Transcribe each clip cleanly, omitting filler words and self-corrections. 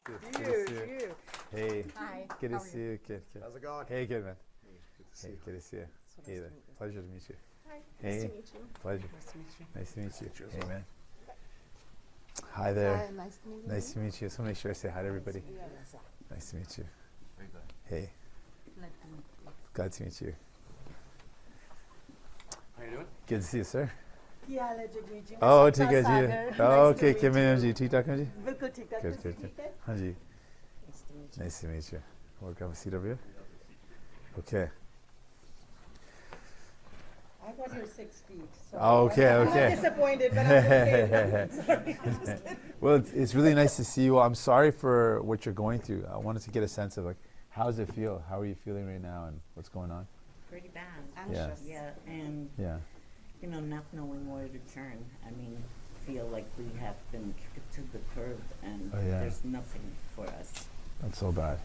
Good to see you. Hey. Hi. Good How to are see you? you. Good. How's it going? Hey, good man. Good to see Hey, you. good to see you. So Hey nice there. to meet you. Pleasure to meet you. Hi. Hey. Nice to meet you. Pleasure. Nice to meet you. Nice to meet you. Cheers. Hey, man. Hi there. Hi, nice to meet you. Nice to meet you. So make sure I say hi to everybody. Yes. Nice to meet you. Very good. Hey. Glad to meet you. Glad to meet you. How you doing? Good to see you, sir. क्या हाल है जगमीत जी? Oh, मैं ठीक है सपना जी. सागर। Oh, Nice to okay. meet क्या ma'am ji you. ठीक ठाक हैं जी? बिल्कुल ठीक ठाक। Good, तुसी good, ठीक है? हाँ जी. Nice to meet you. Nice to meet you. We'll grab a seat over here. Okay. I thought you were 6 feet. So Okay, I'm okay. not disappointed, but I'm okay. Sorry. I'm just kidding. Well, it's really nice to see you. I'm sorry for what you're going through. I wanted to get a sense of like, how does it feel? How are you feeling right now, and what's going on? Pretty bad. Anxious. Yeah, and Yeah. you know, not knowing where to turn. I mean, feel like we have been kicked to the curb, and Oh, yeah. there's nothing for us. That's so bad.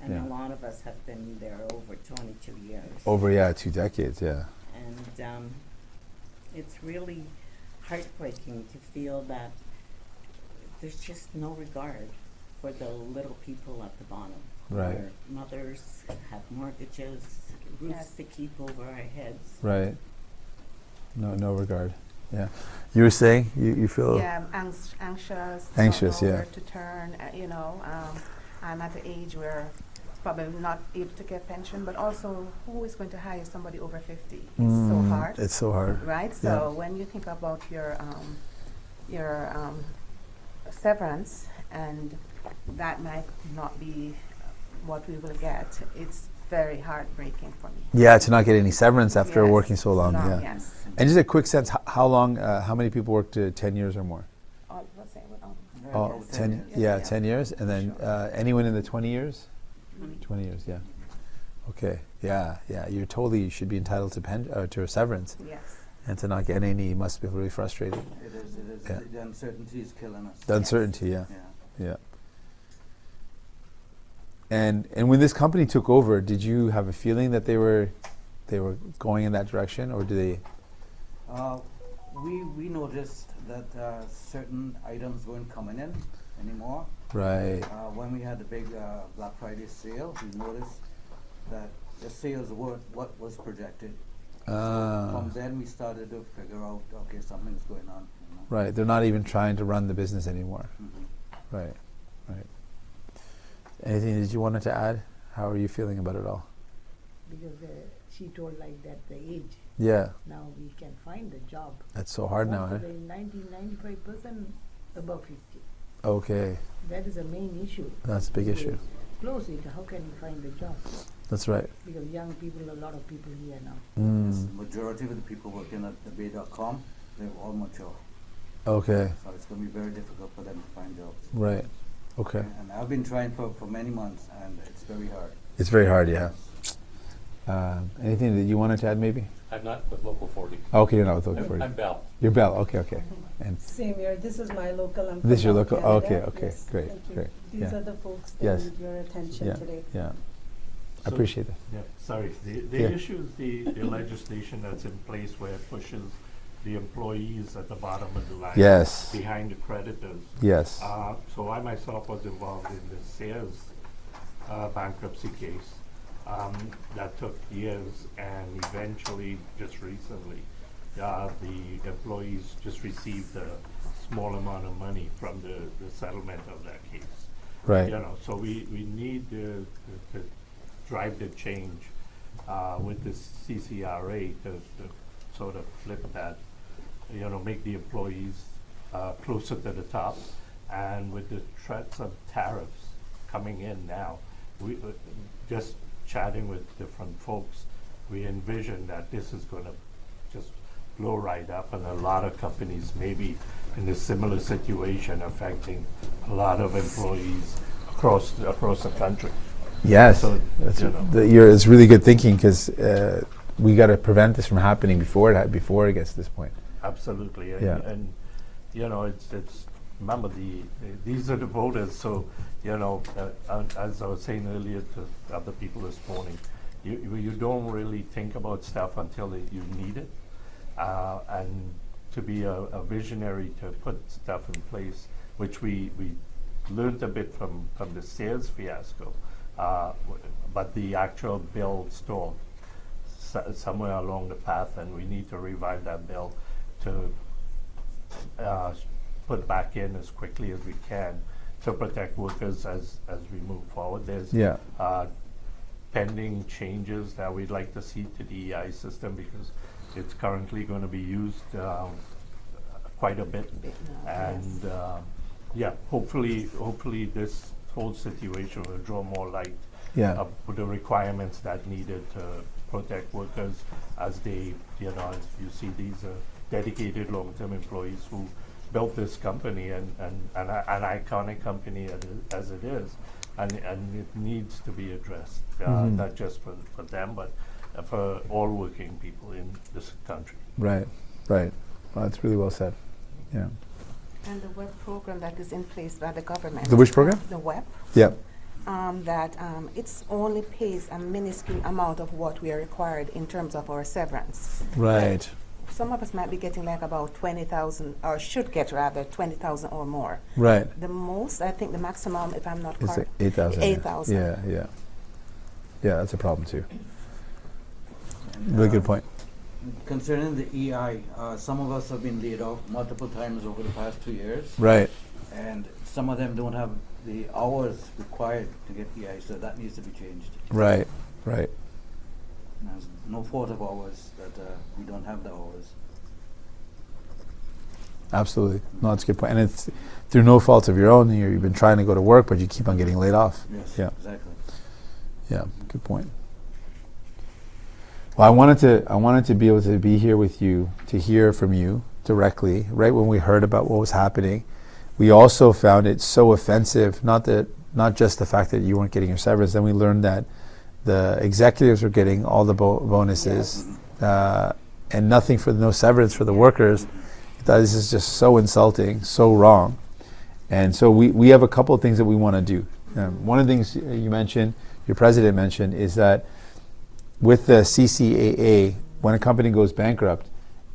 And Yeah. a lot of us have been there over 22 years. Over 2 decades. Yeah. And it's really heartbreaking to feel that there's just no regard for the little people at the bottom. Right. Our mothers have mortgages, roofs Yes. to keep over our heads. Right. No regard. Yeah. You were saying you feel. Yeah, I'm anxious. Anxious, don't know yeah. where to turn. I'm at the age where probably not able to get pension, but also who is going to hire somebody over 50? It's so hard. It's so hard. Right? So when you think about your severance, and that might not be what we will get, it's very heartbreaking for me. Yeah, to not get any severance after Yes, working so long. Yeah. Yes. And just a quick sense, how long? How many people worked 10 years or more? What's that? Oh, Yes. 10. Yes, Yeah, yeah. 10 years. And then anyone in the 20 years? 20. 20 years. Yeah. Okay. Yeah. You should be entitled to a severance, Yes. and to not get any must be really frustrating. It is. Yeah. The uncertainty is killing us. The uncertainty. Yeah. Yeah. Yeah. And when this company took over, did you have a feeling that they were going in that direction, or do they? We noticed that certain items weren't coming in anymore. Right. When we had the big Black Friday sale, we noticed that the sales weren't what was projected. From then we started to figure out, okay, something's going on. You know? Right. They're not even trying to run the business anymore. Mhm. Right. Anything that you wanted to add? How are you feeling about it all? Because she told like that the age, Yeah. now we can find a job. That's so hard now, Most eh? of the 95% above 50. Okay. That is the main issue. That's a big issue. Close it, how can you find a job? That's right. Because young people, a lot of people here now. The Mm. majority of the people working at the bay.com, they're all mature. Okay. So it's going to be very difficult for them to find jobs. Right. Okay. And I've been trying for many months, and it's very hard. It's very hard, yeah. Anything that you wanted to add, maybe? I'm not with Local 40. Okay, you're not with Local 40. I'm Bell. You're Bell. Okay. And Same here. This is my local. I'm this is your from local. Canada. Okay. Yes, Great. thank you. Great. These Yeah. are the folks that Yes. need your attention Yeah. today. Yeah. I So- appreciate that. Yeah, sorry. The Yeah. issue is the legislation that's in place where it pushes the employees at the bottom of the line Yes. behind the creditors. Yes. So I myself was involved in the Sears bankruptcy case. That took years, and eventually, just recently, the employees just received a small amount of money from the settlement of that case. Right. You know, so we need to drive the change with this CCRA to sort of flip that, you know, make the employees closer to the top. And with the threats of tariffs coming in now, we just chatting with different folks, we envision that this is going to just blow right up, and a lot of companies may be in a similar situation, affecting a lot of employees across the country. Yes. So, That's you know. it's really good thinking, because we got to prevent this from happening before it gets to this point. Absolutely, and, Yeah. and you know, it's remember these are the voters. So you know, as I was saying earlier to other people this morning, you don't really think about stuff until you need it, and to be a visionary to put stuff in place, which we learned a bit from the sales fiasco, but the actual bill stalled somewhere along the path, and we need to revive that bill to put back in as quickly as we can to protect workers as we move forward. There's pending changes that we'd like to see to the EI system because it's currently going to be used quite a bit, and hopefully this whole situation will draw more light with the requirements that needed to protect workers as they, as you see, these are dedicated long-term employees who built this company and an iconic company as it is, and it needs to be addressed, not just for them, but for all working people in this country. Right. Well, that's really well said. Yeah. And the WEP program that is in place by the government. The which program? The WEP. Yeah. That it's only pays a minuscule amount of what we are required in terms of our severance. Right. Some of us might be getting like about 20,000, or should get rather 20,000 or more. Right. The most, I think the maximum, if I'm not It's correct, 8,000. 8,000. Yeah, that's a problem too. Really good point. Concerning the EI, some of us have been laid off multiple times over the past 2 years. Right. And some of them don't have the hours required to get EI, so that needs to be changed. Right. There's no fault of ours that we don't have the hours. Absolutely. No, that's a good point. And it's through no fault of your own. You've been trying to go to work, but you keep on getting laid off. Yes, Yeah. exactly. Yeah, good point. Well, I wanted to be able to be here with you to hear from you directly. Right when we heard about what was happening, we also found it so offensive. Not just the fact that you weren't getting your severance. Then we learned that the executives were getting all the bonuses, and nothing for no severance for the workers. I thought this is just so insulting, so wrong. And so we have a couple of things that we want to do. One of the things you mentioned, your president mentioned, is that with the CCAA, when a company goes bankrupt,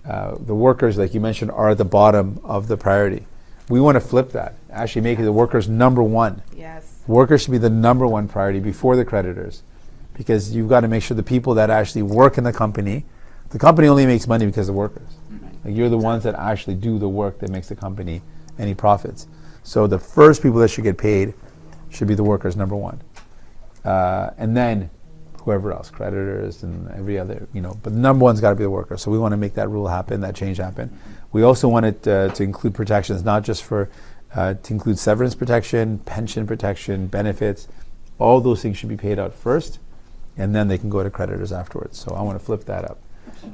the workers, like you mentioned, are at the bottom of the priority. We want to flip that, actually make it the workers number one. Yes. Workers should be the number one priority before the creditors, because you've got to make sure the people that actually work in the company only makes money because of the workers. Like you're the ones that actually do the work that makes the company any profits. So the first people that should get paid should be the workers, number one. And then whoever else, creditors and every other, but the number one's got to be the worker. So we want to make that rule happen, that change happen. We also want it to include protections, not just to include severance protection, pension protection, benefits. All those things should be paid out first, and then they can go to creditors afterwards. So I want to flip that up.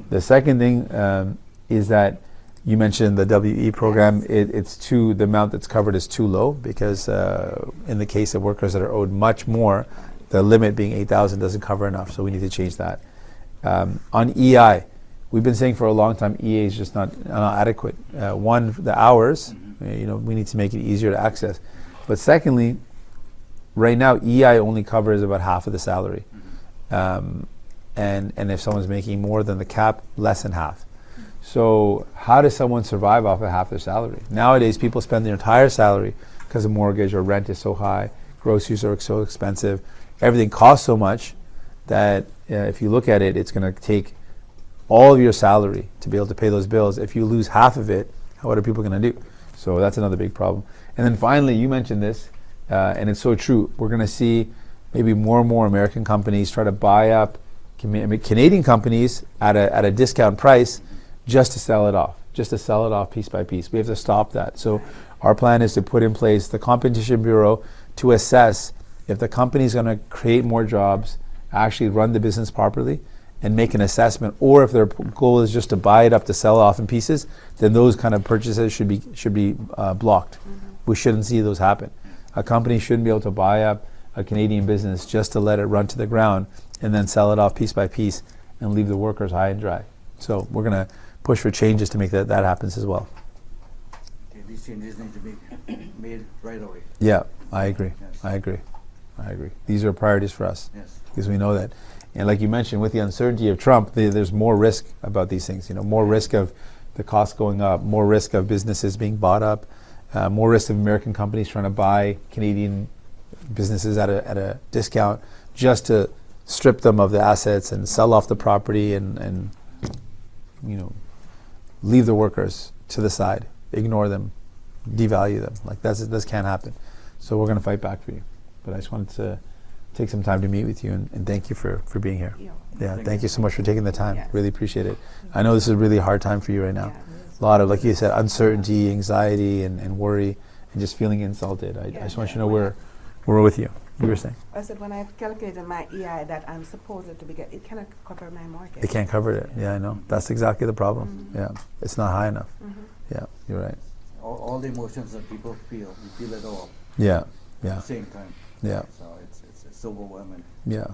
The second thing is that you mentioned the WE program. The amount that's covered is too low because in the case of workers that are owed much more, the limit being 8,000 doesn't cover enough, so we need to change that. On EI, we've been saying for a long time EI is just not adequate. One, the hours, we need to make it easier to access. But secondly, right now EI only covers about half of the salary. And if someone's making more than the cap, less than half. So how does someone survive off of half their salary? Nowadays, people spend their entire salary because the mortgage or rent is so high, groceries are so expensive, everything costs so much that if you look at it, it's going to take all of your salary to be able to pay those bills. If you lose half of it, what are people going to do? So that's another big problem. And then finally, you mentioned this, and it's so true. We're going to see maybe more and more American companies try to buy up Canadian companies at a discount price just to sell it off piece by piece. We have to stop that. So our plan is to put in place the Competition Bureau to assess if the company is going to create more jobs, actually run the business properly, and make an assessment, or if their goal is just to buy it up to sell it off in pieces, then those kind of purchases should be blocked. We shouldn't see those happen. A company shouldn't be able to buy up a Canadian business just to let it run to the ground and then sell it off piece by piece and leave the workers high and dry. So we're going to push for changes to make that happens as well. Okay, these changes need to be made right away. Yeah, I agree. Yes. I agree. These are priorities for us. Yes. Because we know that. And like you mentioned, with the uncertainty of Trump, there's more risk about these things. More risk of the cost going up, more risk of businesses being bought up, more risk of American companies trying to buy Canadian businesses at a discount just to strip them of the assets and sell off the property and leave the workers to the side, ignore them, devalue them. Like this can't happen. So we're going to fight back for you. But I just wanted to take some time to meet with you and thank you for being here. Yeah, thank you so much for taking the time. Yes. Really appreciate it. I know this is a really hard time for you right now. A lot of, like you said, uncertainty, anxiety, and worry, and just feeling insulted. I just want you to know we're with you. You were saying? I said when I calculated my EI that I'm supposed to be getting, it cannot cover my mortgage. It can't cover it. Yeah, I know. That's exactly the problem. Yeah, it's not high enough. Yeah, you're right. All the emotions that people feel, we feel it all Yeah, at yeah, the same time. yeah, So it's overwhelming. yeah.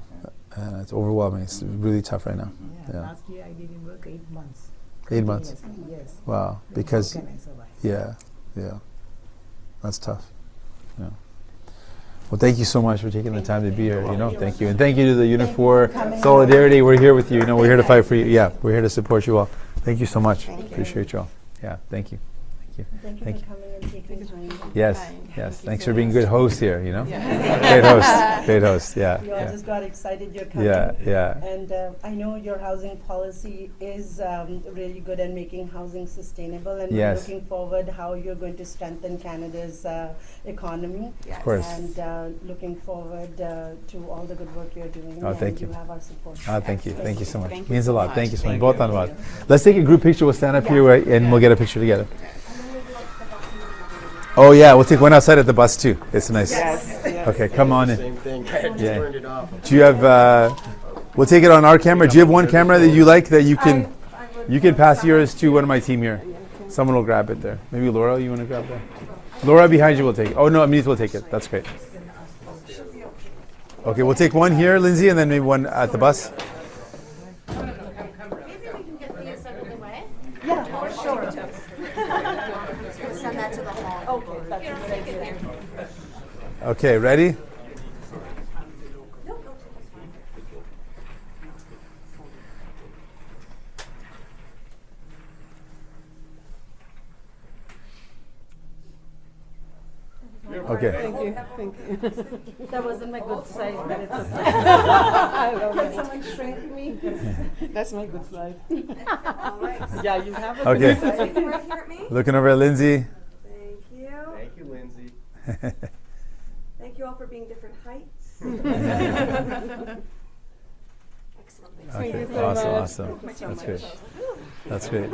And it's overwhelming. It's really tough right now. Yeah, Yeah. last year I didn't work 8 months. 8 months. Continuously, yes. Wow. Then Because how can I survive? yeah, that's tough. Yeah. Well, thank you so much for taking the time to be here. Thank you, and thank you to the Unit 4 Solidarity. We're here with you. We're here to fight for you. Yeah, we're here to support you all. Thank you so much. Appreciate you all. Yeah, thank you. Thank you Thank for coming and taking time. Yes, Fine. yes. Thank Thanks you for so being much. good host here. Great host. Yeah, We all yeah, just got excited you're coming. yeah. And I know your housing policy is really good at making housing sustainable, and we're Yes. looking forward how you're going to strengthen Canada's economy. Yes. Of course. And looking forward to all the good work you're doing. Oh, thank and you. you have our support. Thank you. Thank you so much. Thank you Means so a lot. much. Thank you so much. Thank Both you. on us. Let's take a group picture. We'll stand up here and we'll get a picture together. Oh yeah, we'll take one outside at the bus too. It's nice. Okay, come on in. Same thing. Just Yeah. turned it off. Do you have? We'll take it on our camera. Do you have one camera that you like that you can? You can pass yours to one of my team here. Someone will grab it there. Maybe Laura, you want to grab that? Laura behind you will take it. Oh no, Amis will take it. That's great. Okay, we'll take one here, Lindsay, and then maybe one at the bus. Okay, ready? Okay. That wasn't my good side, but it's okay. Can someone shrink me? That's my good side. Yeah, you have a Okay. Looking right here at me. Looking over at Lindsay. Thank you. Thank you, Lindsay. Thank you all for being different heights. Excellent. Okay. Awesome. That's great. That's great.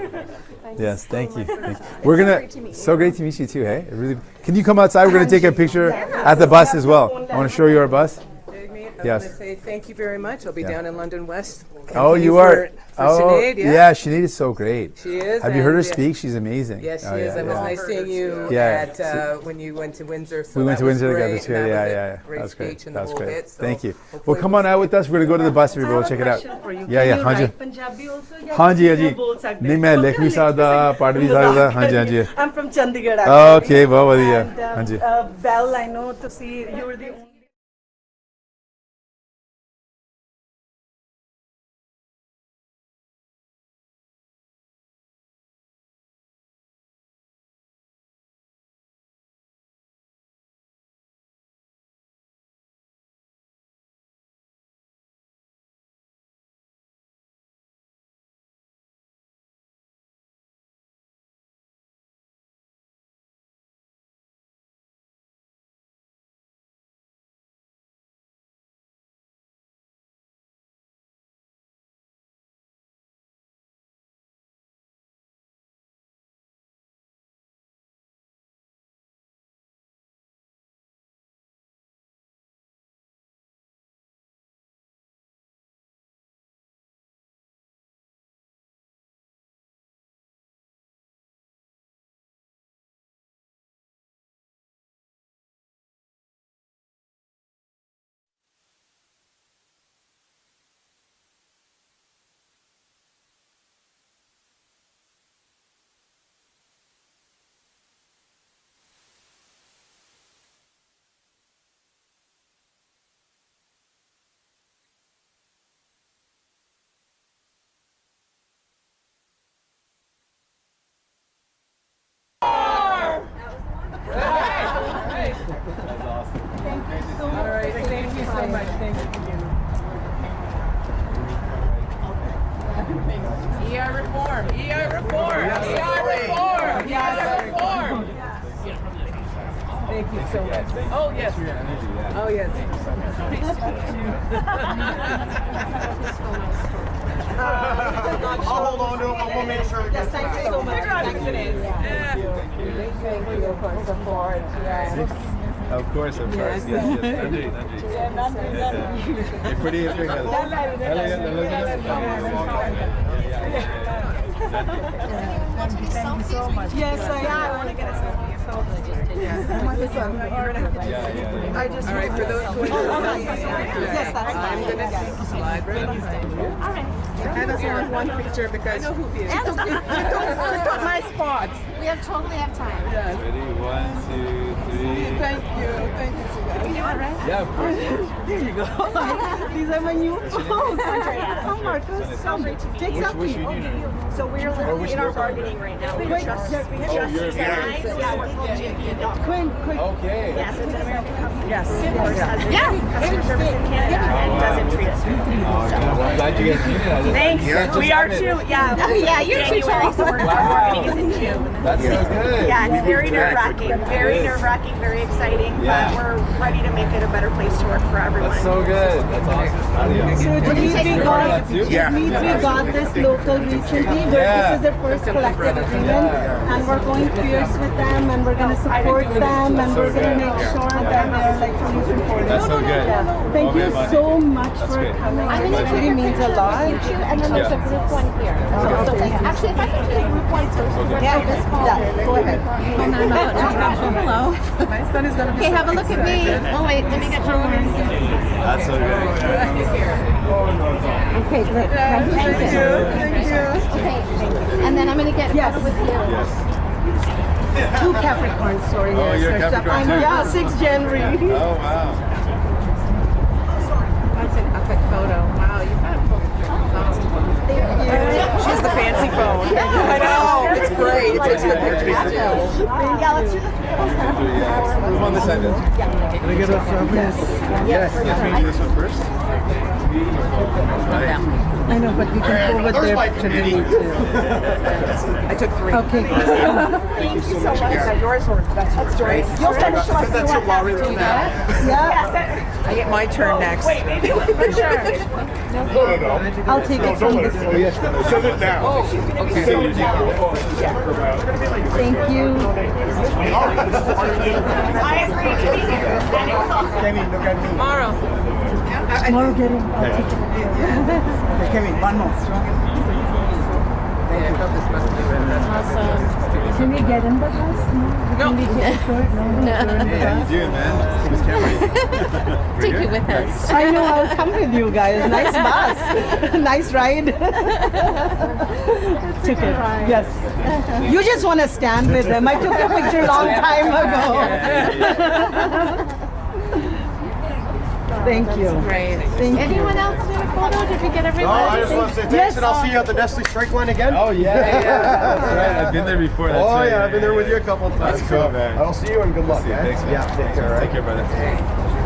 Yes, thank you. We're gonna. So great to meet you too. Hey, really. Can you come outside? We're gonna take a picture at the bus as well. I want to show you our bus. Jagmeet, I Yes. want to say thank you very much. I'll be Yeah. down in London West. Oh, Continue you are. For Sinead, yeah. yeah. Sinead is so great. She is. Have you heard her and, speak? She's amazing. Yes, she Oh, is. yeah, It was yeah. nice seeing you Yeah. at when you went to Windsor. So We went that to was Windsor together great, too. and that Yeah, was a yeah. Great That's great. speech and the That's whole great. bit. So Thank you. hopefully Well, come on out with us. We're gonna go to the bus. We're gonna check it out. Yeah, ਹਾਂਜੀ Punjabi also. ਹਾਂਜੀ ਹਾਂਜੀ ਨਹੀਂ ਮੈਂ ਲਿਖ ਵੀ ਸਕਦਾ ਪੜ੍ਹ ਵੀ ਸਕਦਾ ਹਾਂਜੀ ਹਾਂਜੀ I'm from Chandigarh. ਓਕੇ ਬਹੁਤ ਵਧੀਆ And ਹਾਂਜੀ Belle, I know to see you were the only much. Thank you. EI reform. EI reform. EI reform. EI reform. Thank you so much. Oh yes. Oh yes. I'll hold on to it, but we'll make sure it gets Thank you so much. Thank you for support. Of course, of course. Yes, yes. Pretty Yes, I want to get a selfie. I just. All right, for those who are Yes, that's I'm fine. gonna slide right behind you. All right. And it's only one picture because I know who he is. You took my spot. We totally have time. Yes. Ready? 1, 2, 3. Thank you. Thank you so much. Yeah, of course. There you go. These are my new phones. Oh, Marcos. Take selfie. So we're literally in our bargaining right now. We just signed. Yeah, we're called Quinn, quick. Okay. Yes, it's an American company. Yes. Of course, has customer service in Canada and doesn't treat us good. Well, I'm glad you guys meet it. Thanks. We are too. Yeah. Yeah, you're too January, so our bargaining is in June. That's so good. Yeah, it's very nerve-wracking. Very nerve-wracking, very exciting, Yeah. but we're ready to make it a better place to work for everyone. That's so good. That's awesome. So Jagmeet, we got this local recently, but this is their first collective agreement, and we're going fierce with them, and we're going to support them, and we're going to make sure that they're like police reporters. That's so good. Thank you Okay, so much for coming. It really means a lot. And then there's a group one here. Actually, if I can do a group one first, we're Yeah, this call. yeah, go ahead. Hello. My son is gonna be Okay, so have a look at me. excited. Oh wait, let me get yours. That's so good. Okay, great. Thank you. Thank you. Okay, and then I'm gonna get a photo with you. Yes. Two Capricorn stories. Oh, you're a Capricorn too? Yeah, 6 January. Oh, wow. That's an epic photo. Wow, you got a photo. She's the fancy phone. I know. It's great. It takes good pictures. Yeah, let's do the Move on this side. Can I get a Yes. Yes. Can we do this one first? I know, but we can forward their picture to you too. I took 3. Okay. Thank you so much. Yours or that's great. You'll send it to us. That's a Laurie to that. Yeah. I get my turn next. Wait, maybe for sure. I'll take it from this way. Send it now. Thank you. I agree to be here. And it's awesome. Kevin, look at me. Tomorrow. Tomorrow get him. I'll take it. Okay, Kevin, one more. Can we get in the bus? No. Can we take a short? No. Hey, how you doing, man? Who's camera? Take you with us. I know, I'll come with you guys. Nice bus. Nice ride. Took it. Yes. You just want to stand with them. I took a picture a long time ago. Thank you. Great. Thank you. Anyone else need a photo? Did we get Oh, everyone? I just want to say thanks, Yes. and I'll see you at the Nestle Strike line again. Oh, yeah. That's right. I've been there before. That's Oh right. yeah, I've been there with you a couple of times. That's cool, man. I'll see you and good luck. See you. man. Thanks, man. Yeah, take care. Take care, brother.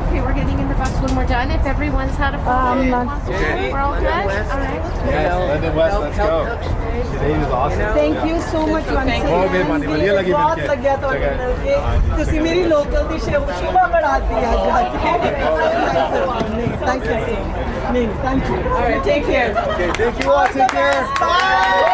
Okay, we're getting in the bus when we're done. If everyone's had a photo, we're all good. All right. Yes, London West, let's go. Today is awesome. Thank you so much once again. बहुत मेहरबानी, बढ़िया लगी बहुत मिलके। लग गया तो जगह। मिलके तुसी मेरी लोकल दी शोभा बढ़ाती है थैंक यू नहीं thank you All right, take care. Okay, thank you all. Take care. Bye.